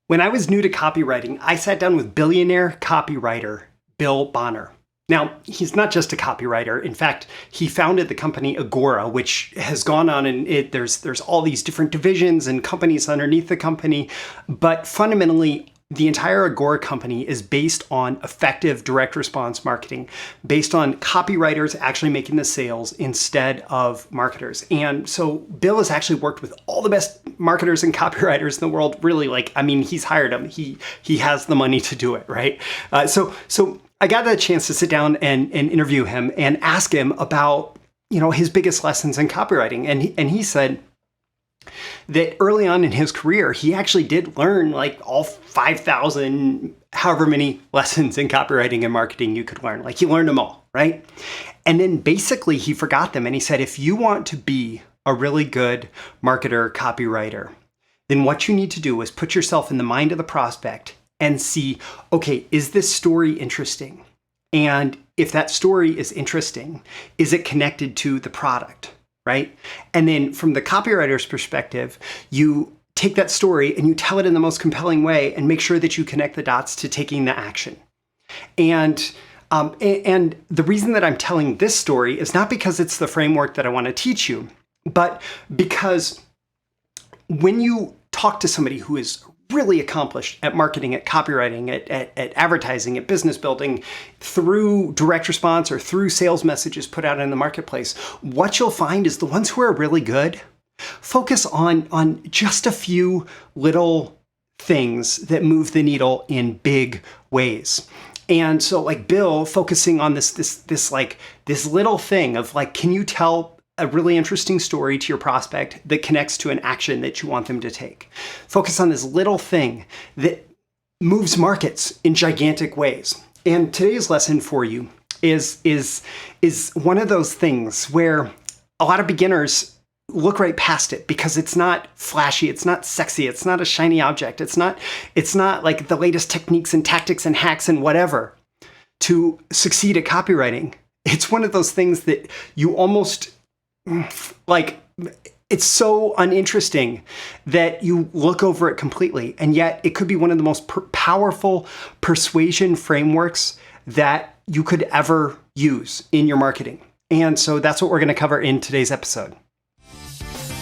When I was new to copywriting, I sat down with billionaire copywriter Bill Bonner. Now, he's not just a copywriter. In fact, he founded the company Agora, which has gone on and there's all these different divisions and companies underneath the company. But fundamentally, the entire Agora company is based on effective direct response marketing, based on copywriters actually making the sales instead of marketers. And so Bill has actually worked with all the best marketers and copywriters in the world. Really, he's hired them. He has the money to do it, right? So I got the chance to sit down and interview him and ask him about, his biggest lessons in copywriting. And he said that early on in his career, he actually did learn all 5,000, however many lessons in copywriting and marketing you could learn. He learned them all, right? And then basically he forgot them. And he said, if you want to be a really good marketer, copywriter, then what you need to do is put yourself in the mind of the prospect and see, okay, is this story interesting? And if that story is interesting, is it connected to the product, right? And then from the copywriter's perspective, you take that story and you tell it in the most compelling way and make sure that you connect the dots to taking the action. And the reason that I'm telling this story is not because it's the framework that I want to teach you, but because when you talk to somebody who is really accomplished at marketing, at copywriting, at advertising, at business building, through direct response or through sales messages put out in the marketplace, what you'll find is the ones who are really good focus on just a few little things that move the needle in big ways. And so Bill focusing on this little thing of can you tell a really interesting story to your prospect that connects to an action that you want them to take. Focus on this little thing that moves markets in gigantic ways. And today's lesson for you is one of those things where a lot of beginners look right past it because it's not flashy, it's not sexy, it's not a shiny object, it's not like the latest techniques and tactics and hacks and whatever to succeed at copywriting. It's one of those things that you almost it's so uninteresting that you look over it completely. And yet it could be one of the most powerful persuasion frameworks that you could ever use in your marketing. And so that's what we're going to cover in today's episode.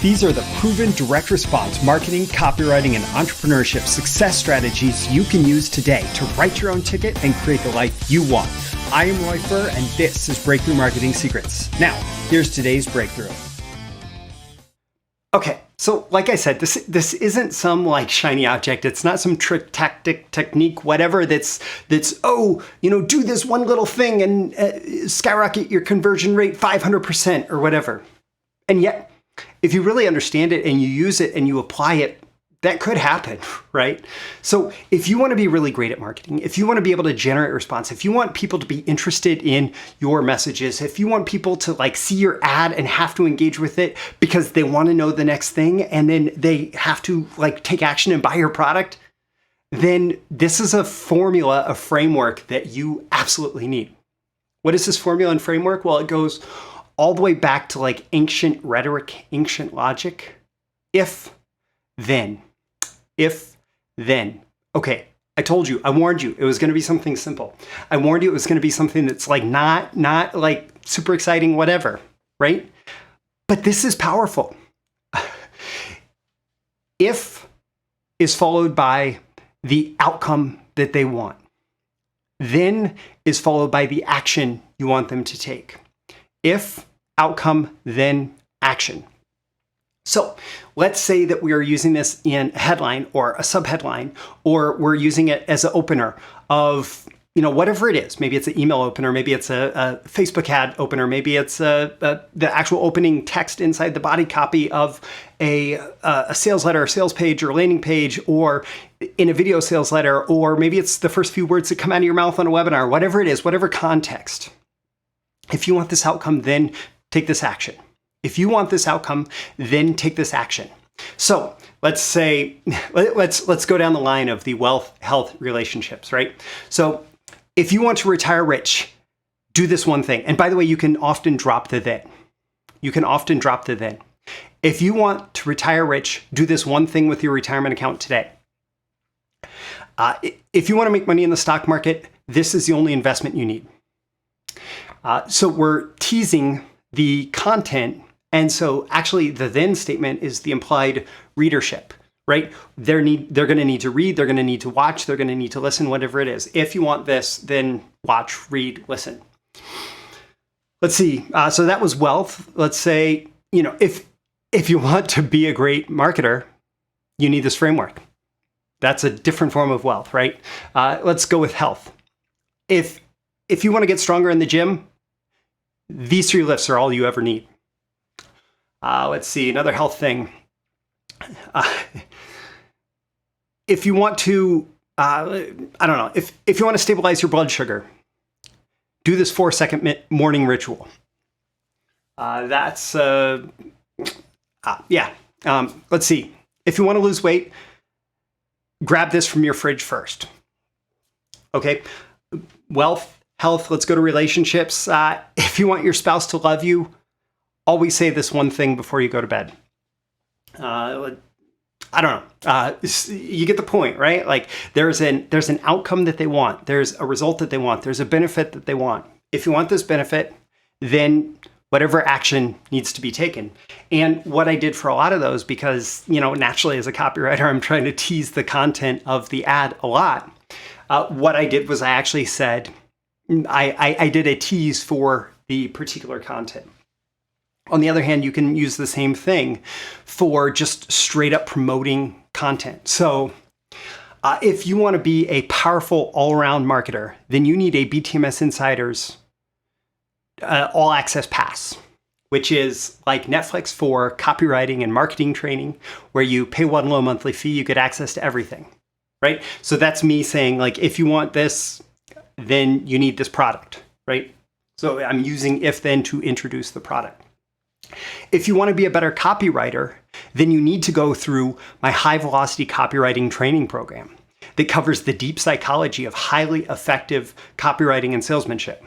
These are the proven direct response marketing, copywriting, and entrepreneurship success strategies you can use today to write your own ticket and create the life you want. I am Roy Furr, and this is Breakthrough Marketing Secrets. Now, here's today's breakthrough. Okay, so like I said, this isn't some shiny object. It's not some trick, tactic, technique, whatever that's do this one little thing and skyrocket your conversion rate 500% or whatever. And yet, if you really understand it and you use it and you apply it, that could happen, right? So if you want to be really great at marketing, if you want to be able to generate response, if you want people to be interested in your messages, if you want people to see your ad and have to engage with it because they want to know the next thing and then they have to take action and buy your product, then this is a formula, a framework that you absolutely need. What is this formula and framework? Well, it goes all the way back to ancient rhetoric, ancient logic. If, then. Okay, I told you, I warned you, it was going to be something simple. I warned you it was going to be something that's not super exciting, whatever, right? But this is powerful. If is followed by the outcome that they want. Then is followed by the action you want them to take. If, outcome, then action. So let's say that we are using this in a headline or a subheadline, or we're using it as an opener of, whatever it is. Maybe it's an email opener, maybe it's a Facebook ad opener, maybe it's the actual opening text inside the body copy of a sales letter, sales page, or landing page, or in a video sales letter, or maybe it's the first few words that come out of your mouth on a webinar, whatever it is, whatever context. If you want this outcome, then take this action. If you want this outcome, then take this action. So let's say, let's go down the line of the wealth, health, relationships, right? So if you want to retire rich, do this one thing. And by the way, you can often drop the then. If you want to retire rich, do this one thing with your retirement account today. If you want to make money in the stock market, this is the only investment you need. So we're teasing the content. And so actually the then statement is the implied readership, right? They're going to need to read, they're going to need to watch, they're going to need to listen, whatever it is. If you want this, then watch, read, listen. Let's see. So that was wealth. Let's say, if you want to be a great marketer, you need this framework. That's a different form of wealth, right? Let's go with health. If you want to get stronger in the gym, these 3 lifts are all you ever need. Let's see, another health thing. If you want to, if you want to stabilize your blood sugar, do this 4-second morning ritual. Let's see. If you want to lose weight, grab this from your fridge first. Okay. Wealth, health, let's go to relationships. If you want your spouse to love you, always say this one thing before you go to bed. I don't know. You get the point, right? Like there's an outcome that they want. There's a result that they want. There's a benefit that they want. If you want this benefit, then whatever action needs to be taken. And what I did for a lot of those, because, naturally as a copywriter, I'm trying to tease the content of the ad a lot. What I did was I actually said, I did a tease for the particular content. On the other hand, you can use the same thing for just straight up promoting content. So if you want to be a powerful all-around marketer, then you need a BTMS Insiders all access pass, which is like Netflix for copywriting and marketing training, where you pay one low monthly fee, you get access to everything, right? So that's me saying, like, if you want this, then you need this product, right? So I'm using if then to introduce the product. If you want to be a better copywriter, then you need to go through my high velocity copywriting training program that covers the deep psychology of highly effective copywriting and salesmanship.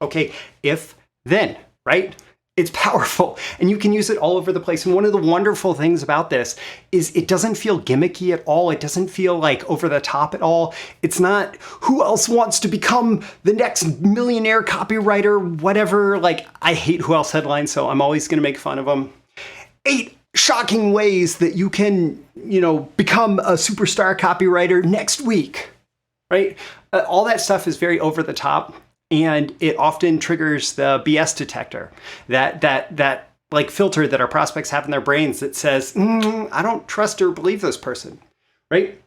Okay, if then, right? It's powerful and you can use it all over the place. And one of the wonderful things about this is it doesn't feel gimmicky at all. It doesn't feel like over the top at all. It's not who else wants to become the next millionaire copywriter, whatever. Like, I hate who else headlines, so I'm always going to make fun of them. 8 shocking ways that you can, become a superstar copywriter next week, right? All that stuff is very over the top. And it often triggers the BS detector, that like filter that our prospects have in their brains that says, I don't trust or believe this person, right?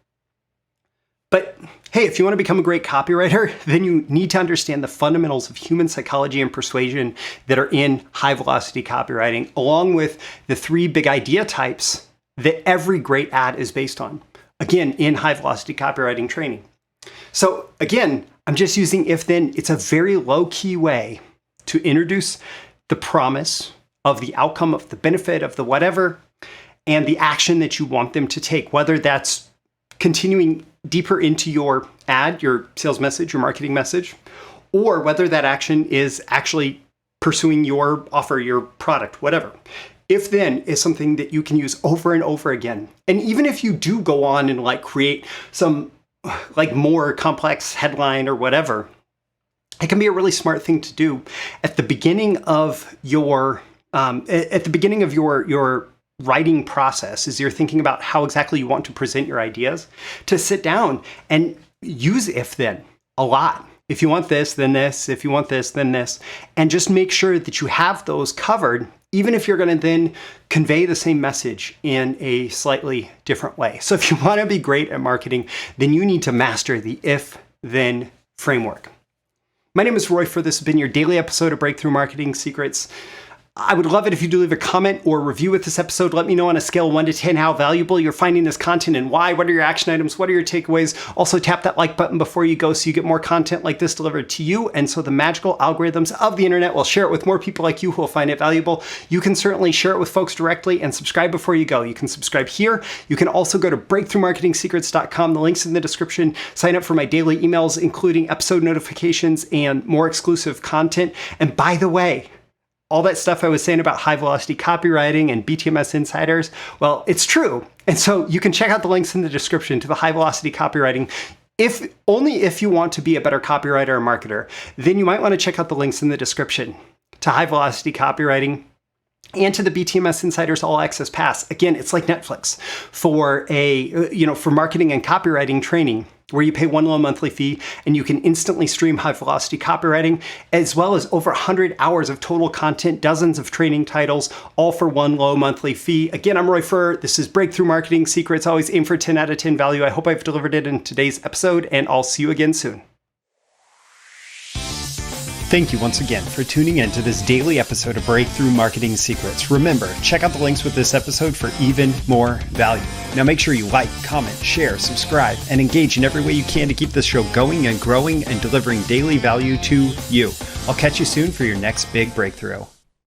But hey, if you want to become a great copywriter, then you need to understand the fundamentals of human psychology and persuasion that are in high velocity copywriting, along with the 3 big idea types that every great ad is based on, again, in high velocity copywriting training. So again, I'm just using if then. It's a very low key way to introduce the promise of the outcome, of the benefit, of the whatever, and the action that you want them to take, whether that's continuing deeper into your ad, your sales message, your marketing message, or whether that action is actually pursuing your offer, your product, whatever. If then is something that you can use over and over again. And even if you do go on and like create some like more complex headline or whatever, it can be a really smart thing to do at the beginning of your your writing process, as you're thinking about how exactly you want to present your ideas, to sit down and use if then a lot. If you want this, then this. If you want this, then this. And just make sure that you have those covered, even if you're going to then convey the same message in a slightly different way. So if you want to be great at marketing, then you need to master the if-then framework. My name is Roy Furr. This has been your daily episode of Breakthrough Marketing Secrets. I would love it if you do leave a comment or review with this episode. Let me know on a scale of 1 to 10 how valuable you're finding this content and why. What are your action items? What are your takeaways? Also, tap that like button before you go so you get more content like this delivered to you. And so the magical algorithms of the internet will share it with more people like you who will find it valuable. You can certainly share it with folks directly and subscribe before you go. You can subscribe here. You can also go to breakthroughmarketingsecrets.com. The link's in the description. Sign up for my daily emails, including episode notifications and more exclusive content. And by the way, all that stuff I was saying about high velocity copywriting and BTMS Insiders, well, it's true. And so you can check out the links in the description to the high velocity copywriting. Only if you want to be a better copywriter or marketer, then you might want to check out the links in the description to high velocity copywriting and to the BTMS Insiders All Access Pass. Again, it's like Netflix for for marketing and copywriting training, where you pay one low monthly fee and you can instantly stream high velocity copywriting, as well as over 100 hours of total content, dozens of training titles, all for one low monthly fee. Again, I'm Roy Furr. This is Breakthrough Marketing Secrets. Always aim for 10 out of 10 value. I hope I've delivered it in today's episode, and I'll see you again soon. Thank you once again for tuning in to this daily episode of Breakthrough Marketing Secrets. Remember, check out the links with this episode for even more value. Now make sure you like, comment, share, subscribe, and engage in every way you can to keep this show going and growing and delivering daily value to you. I'll catch you soon for your next big breakthrough.